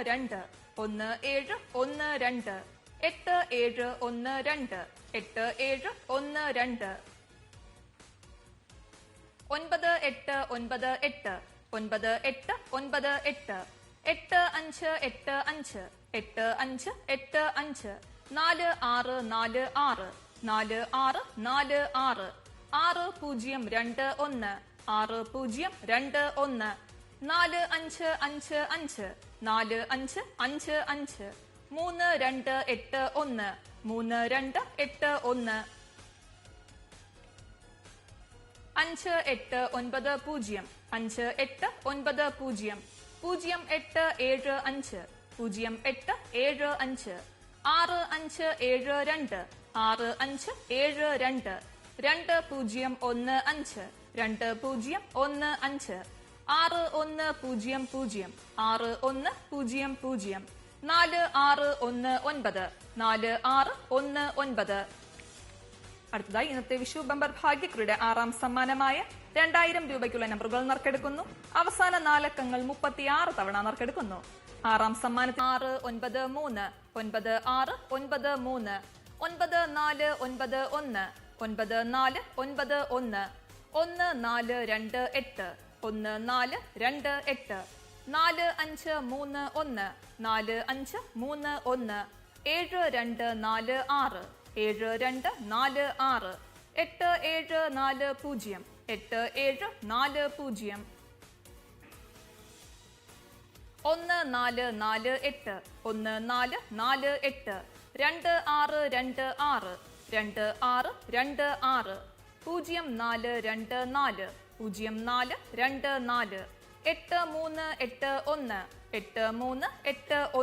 2 1 7 1 2 8 7 1 2 8 7 1 2 9 8 9 8 9 8 9 8 8 5 8 5 8 5 8 5 4 6 4 6 4 6 4 6 6 0 2 1 6 0 2 1 4 5 5 5 4 5 5 5 3 2 8 1 3 2 8 1 5 8 9 0 5 8 9 0 0 8 7 5 0 8 7 5 6 5 7 2 6 5 7 2 2 0 1 5 2 0 1 5 6 1 0 0 6 1 0 0 4 6 1 9 4 6 1 9 അടുത്തതായി ഇന്നത്തെ വിഷു ബമ്പർ ഭാഗ്യക്കുറിയുടെ 6ാം സമ്മാനമായ 2000 രൂപയ്ക്കുള്ള നമ്പറുകൾ നറുക്കെടുക്കുന്നു. അവസാന 4 അക്കങ്ങൾ 36 തവണ നറുക്കെടുക്കുന്നു. 6ാം സമ്മാനത്തിൽ 6 9 3 9 6 9 3 9 4 9 1 9 4 9 1 1 4 2 8 1 4 2 8 4 5 3 1 4 5 3 1 7 2 4 6 7 2 4 6 8 7 4 0 8 7 4 0 1 4 4 8 1 4 4 8 2 6 2 6 2 6 2 6 0 4 2 4 0 4 2 4 8 3 8 1 8 3 8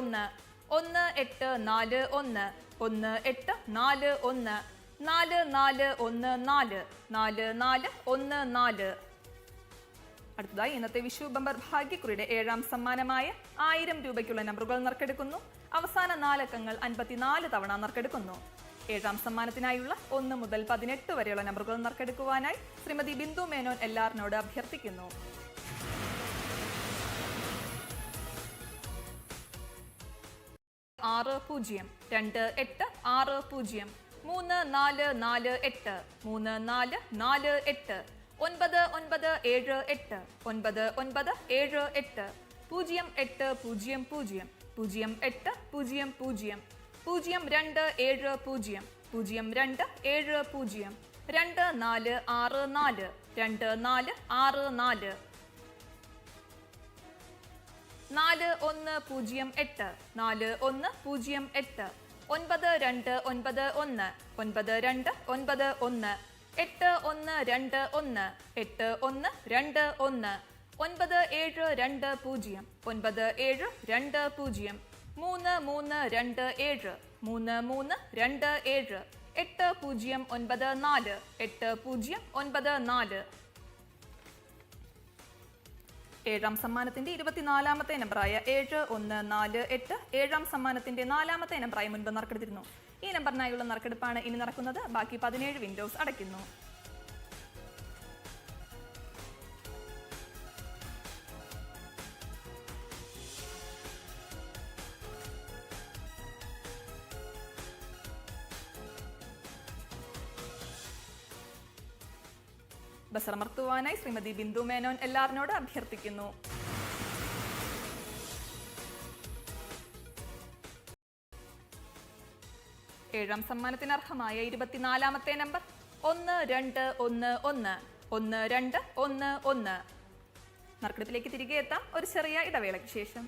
1 1 8 4 1 1 8 4 1 4 4 1 4 4 4 1 4 അടുത്തതായി ഇന്നത്തെ വിഷു ബമ്പർ ഭാഗ്യക്കുറിയുടെ 7ാം സമ്മാനമായ 1000 രൂപയ്ക്കുള്ള നമ്പറുകൾ നറുക്കെടുക്കുന്നു. അവസാന 4 അക്കങ്ങൾ 54 തവണ നറുക്കെടുക്കുന്നു. 7ാം സമ്മാനത്തിനായുള്ള 1 മുതൽ 18 വരെയുള്ള നമ്പറുകൾ നറുക്കെടുക്കുവാനായി ശ്രീമതി ബിന്ദു മേനോൻ എല്ലാറിനോട് അഭ്യർത്ഥിക്കുന്നു. 6 0 2 8 6 0 3 4 4 8 3 4 4 8 9 9 7 8 9 9 7 8 0 8 0 0 0 8 0 0 0 2 7 0 0 2 7 0 2 4 6 4 2 4 6 4 4 1 0 8 4 1 0 8 9 2 9 1 9 2 9 1 8 1 2 1 8 1 2 1 9 7 2 0 9 7 2 0 3 3 2 7 3 3 2 7 8 0 9 4 8 0 9 4 7ാം സമ്മാനത്തിന്റെ 24ാമത്തെ നമ്പറായ 7 1 4 8 7ാം സമ്മാനത്തിന്റെ 4ാമത്തെ നമ്പറായി മുൻപ് നറുക്കെടുത്തിരുന്നു. ഈ നമ്പറിനായുള്ള നറുക്കെടുപ്പാണ് ഇനി നടക്കുന്നത്. ബാക്കി 17 വിൻഡോസ് അടയ്ക്കുന്നു. ബസറമർത്തുവാനായി ശ്രീമതി ബിന്ദു മേനോൻ എല്ലാറിനോട് അഭ്യർത്ഥിക്കുന്നു. ഏഴാം സമ്മാനത്തിന് അർഹമായ 24ാമത്തെ നമ്പർ 1 2 1 1 1 2 1 1. നറുക്കെടുപ്പിലേക്ക് തിരികെ എത്താം ഒരു ചെറിയ ഇടവേളയ്ക്ക് ശേഷം.